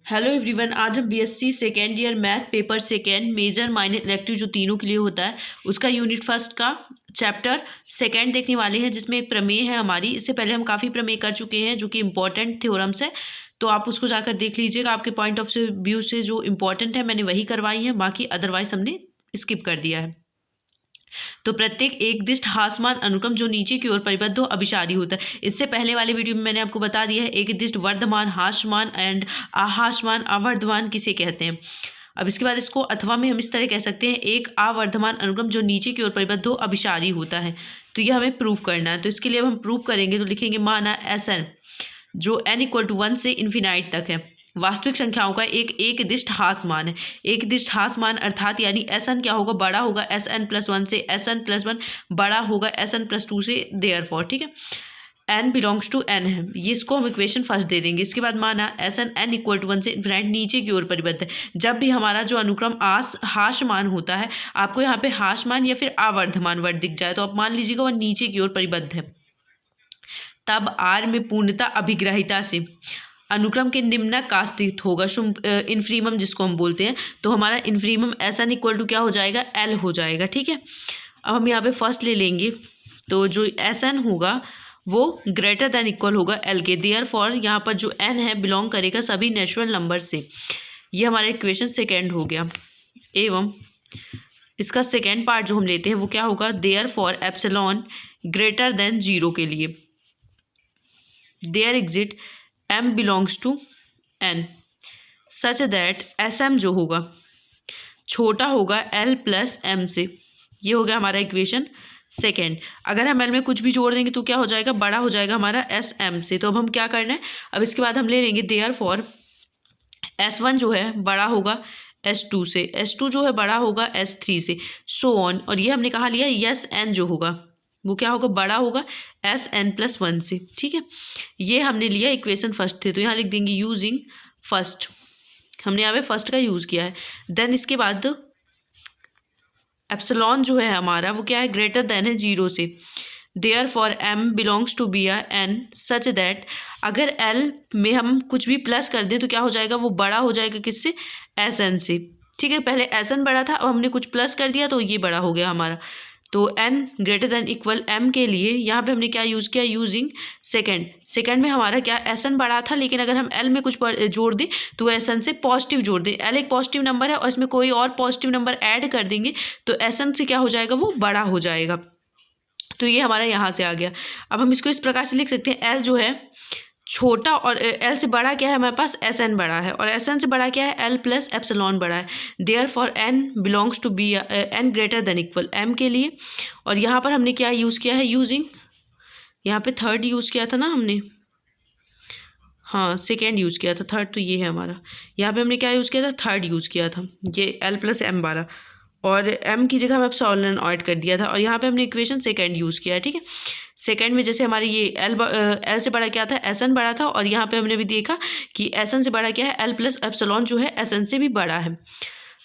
Hello everyone, आज हम BSc second year math paper second major minor elective जो तीनों के लिए होता है उसका यूनिट फर्स्ट का चैप्टर सेकेंड देखने वाले हैं, जिसमें एक प्रमेय है हमारी। इससे पहले हम काफ़ी प्रमेय कर चुके हैं जो कि इंपॉर्टेंट थ्योरम्स है, तो आप उसको जाकर देख लीजिएगा। आपके पॉइंट ऑफ व्यू से जो इंपॉर्टेंट है मैंने वही करवाई है, बाकी अदरवाइज हमने स्किप कर दिया है। तो प्रत्येक एक दिष्ट हासमान अनुक्रम जो नीचे की ओर परिबद्ध हो अभिसारी होता है। इससे पहले वाले वीडियो में मैंने आपको बता दिया है एक दिष्ट वर्धमान हासमान एंड अहासमान अवर्धमान किसे कहते हैं। अब इसके बाद इसको अथवा में हम इस तरह कह सकते हैं एक अवर्धमान अनुक्रम जो नीचे की ओर परिबद्ध हो अभिसारी होता है। तो ये हमें प्रूव करना है। तो इसके लिए अब हम प्रूव करेंगे, तो लिखेंगे माना एस एन जो n = 1 से इन्फिनाइट तक है, वास्तविक संख्याओं का एक दिष्ट हास मान है। एक दिष्ट हास मान अर्थात यानी एस एन क्या होगा, बड़ा होगा एस एन प्लस वन से, एस एन प्लस वन बड़ा होगा एस एन प्लस टू से, देयरफॉर ठीक है n बिलोंग्स टू n है। ये इसको हम इक्वेशन फर्स्ट दे देंगे। इसके बाद माना एस एन n = 1 से इन्फिनाइट नीचे की ओर परिबद्ध है। जब भी हमारा जो अनुक्रम हाश मान होता है, आपको यहाँ पे हाश मान या फिर आवर्धमान वर्ड दिख जाए तो आप मान लीजिएगा वह नीचे की ओर परिबद्ध है। तब आर में पूर्णता अभिग्रहिता से अनुक्रम के निम्नक का स्थित होगा इन्फ्रीमम जिसको हम बोलते हैं। तो हमारा इन्फ्रीमम एस एन = क्या हो जाएगा, एल हो जाएगा। ठीक है, अब हम यहाँ पे फर्स्ट ले लेंगे, तो जो एस एन होगा वो ग्रेटर देन इक्वल होगा एल के। देयरफॉर यहाँ पर जो एन है बिलोंग करेगा सभी नेचुरल नंबर से। ये हमारा इक्वेशन सेकेंड हो गया। एवं इसका सेकेंड पार्ट जो हम लेते हैं वो क्या होगा, देयरफॉर एप्सिलॉन ग्रेटर देन 0 के लिए there exist m belongs to n such that sm जो होगा छोटा होगा l प्लस m से। ये हो गया हमारा इक्वेशन सेकेंड। अगर हम l में कुछ भी जोड़ देंगे तो क्या हो जाएगा, बड़ा हो जाएगा हमारा sm से। तो अब हम क्या करना है, अब इसके बाद हम ले लेंगे देयरफॉर s1 जो है बड़ा होगा s2 से, s2 जो है बड़ा होगा s3 से, सो ऑन। और ये हमने कहा लिया यस n जो होगा वो क्या होगा, बड़ा होगा एस एन प्लस वन से। ठीक है, ये हमने लिया इक्वेशन फर्स्ट थे, तो यहाँ लिख देंगे यूजिंग फर्स्ट। हमने यहाँ पे फर्स्ट का यूज़ किया है। देन इसके बाद एप्सिलॉन जो है हमारा वो क्या है, ग्रेटर देन है 0 से। Therefore m belongs to be n such that अगर l में हम कुछ भी प्लस कर दें तो क्या हो जाएगा, वो बड़ा हो जाएगा किससे, एस एन से। ठीक है, पहले एस एन बड़ा था, अब हमने कुछ प्लस कर दिया तो ये बड़ा हो गया हमारा। तो n greater than equal m के लिए यहाँ पे हमने क्या यूज़ किया, यूजिंग सेकेंड। सेकेंड में हमारा क्या एस एन बड़ा था, लेकिन अगर हम l में कुछ जोड़ दें तो एस एन से पॉजिटिव जोड़ दें। l एक पॉजिटिव नंबर है और इसमें कोई और पॉजिटिव नंबर ऐड कर देंगे तो एस एन से क्या हो जाएगा, वो बड़ा हो जाएगा। तो ये हमारा यहाँ से आ गया। अब हम इसको इस प्रकार से लिख सकते हैं, l जो है छोटा और l से बड़ा क्या है हमारे पास, एस एन बड़ा है, और एस एन से बड़ा क्या है, l प्लस एप्सिलॉन बड़ा है। Therefore n belongs to be n greater than equal m के लिए। और यहाँ पर हमने क्या यूज़ किया है, यूजिंग यहाँ पे थर्ड यूज़ किया था ना हमने, हाँ सेकेंड यूज़ किया था, थर्ड तो ये है हमारा। यहाँ पे हमने क्या यूज़ किया था, थर्ड यूज़ किया था, ये l प्लस m वाला, और m की जगह हम एप्सिलॉन ऐड कर दिया था। और यहाँ पे हमने इक्वेशन सेकेंड यूज़ किया है। ठीक है, सेकेंड में जैसे हमारी ये l से बड़ा क्या था, एस एन बड़ा था, और यहाँ पे हमने भी देखा कि एस एन से बड़ा क्या है, l प्लस एप्सिलॉन जो है एस एन से भी बड़ा है।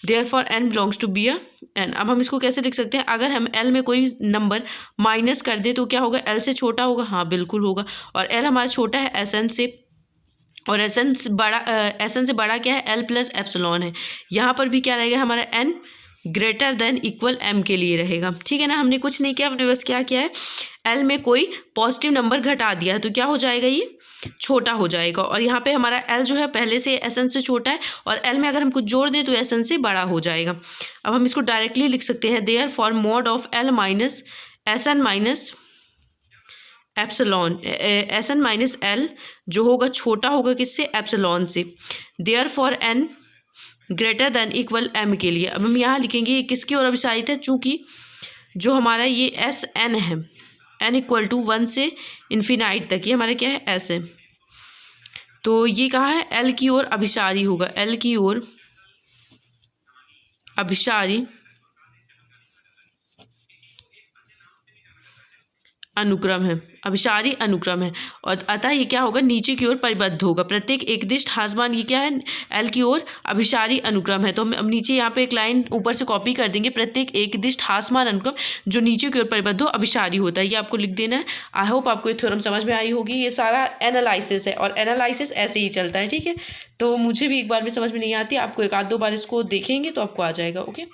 Therefore n belongs to be n। अब हम इसको कैसे लिख सकते हैं, अगर हम l में कोई नंबर माइनस कर दें तो क्या होगा, l से छोटा होगा, हाँ बिल्कुल होगा, और l हमारा छोटा है एस एन से, और एस एन से बड़ा क्या है, l प्लस एप्सिलॉन है। यहाँ पर भी क्या रहेगा हमारा n greater than equal m के लिए रहेगा। ठीक है ना, हमने कुछ नहीं किया, हमने बस क्या किया है, l में कोई पॉजिटिव नंबर घटा दिया है तो क्या हो जाएगा, ये छोटा हो जाएगा। और यहाँ पे हमारा l जो है पहले से एस एन से छोटा है, और l में अगर हम कुछ जोड़ दें तो एस एन से बड़ा हो जाएगा। अब हम इसको डायरेक्टली लिख सकते हैं, therefore mod of l minus S N minus epsilon, S N minus L जो होगा छोटा होगा किससे, एप्सिलॉन से। Therefore n greater than equal m के लिए। अब हम यहाँ लिखेंगे ये किसकी ओर अभिसारित है, चूँकि जो हमारा ये एस एन है, n = 1 से इन्फिनाइट तक, ये हमारा क्या है, एस है, तो ये कहाँ है, l की ओर अभिसारी होगा, l की ओर अभिसारी अनुक्रम है, अभिसारी अनुक्रम है। और अतः ये क्या होगा, नीचे की ओर परिबद्ध होगा। प्रत्येक एकदिष्ट हासमान ये क्या है, एल की ओर अभिसारी अनुक्रम है। तो हम अब नीचे यहाँ पे एक लाइन ऊपर से कॉपी कर देंगे, प्रत्येक एकदिष्ट हासमान अनुक्रम जो नीचे की ओर परिबद्ध हो अभिसारी होता है, ये आपको लिख देना है। आई होप आपको ये थ्योरम समझ में आई होगी। ये सारा एनालिसिस है और एनालिसिस ऐसे ही चलता है, ठीक है। तो मुझे भी एक बार में समझ में नहीं आती, आपको एक आध दो बार इसको देखेंगे तो आपको आ जाएगा। ओके।